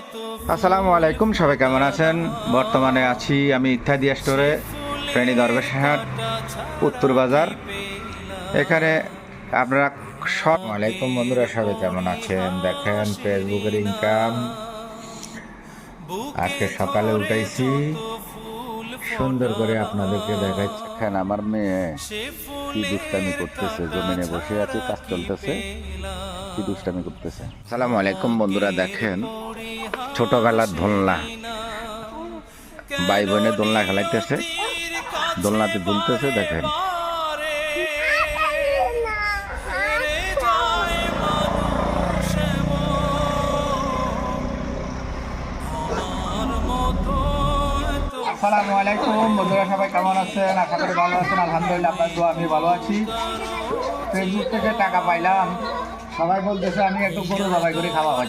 আসসালামু আলাইকুম, সবাই কেমন আছেন? বর্তমানে আছি আমি ইত্যাদি স্টোরে, ফেনী দরবেশহাট উত্তর বাজার। এখানে আপনারা আলাইকুম বন্ধুরা, সবাই কেমন আছেন? দেখেন ফেসবুকের ইনকাম। আজকে সকালে উঠাইছি, সুন্দর করে আপনাদেরকে দেখাচ্ছি। দেখেন আমার মেয়ে কি দুষ্টামি করতেছে, জমিনে বসে আছে, কাজ চলতেছে, কি দুষ্টামি করতেছে। আসসালামু আলাইকুম বন্ধুরা, দেখেন ছোটবেলার দোলনা, ভাই বোনে দোলনা খেলাইতেছে, দোলনাতে দুলতেছে। দেখেন আসসালামু আলাইকুম বন্ধুরা, সবাই কেমন আছেন? আশা করি ভালো আছেন। আলহামদুলিল্লাহ, আপনার দোয়া আমি ভালো আছি। ফেসবুক থেকে টাকা পাইলাম, সবাই বলতেছে আমি একটু গরু জবাই করে খাওয়া হয়।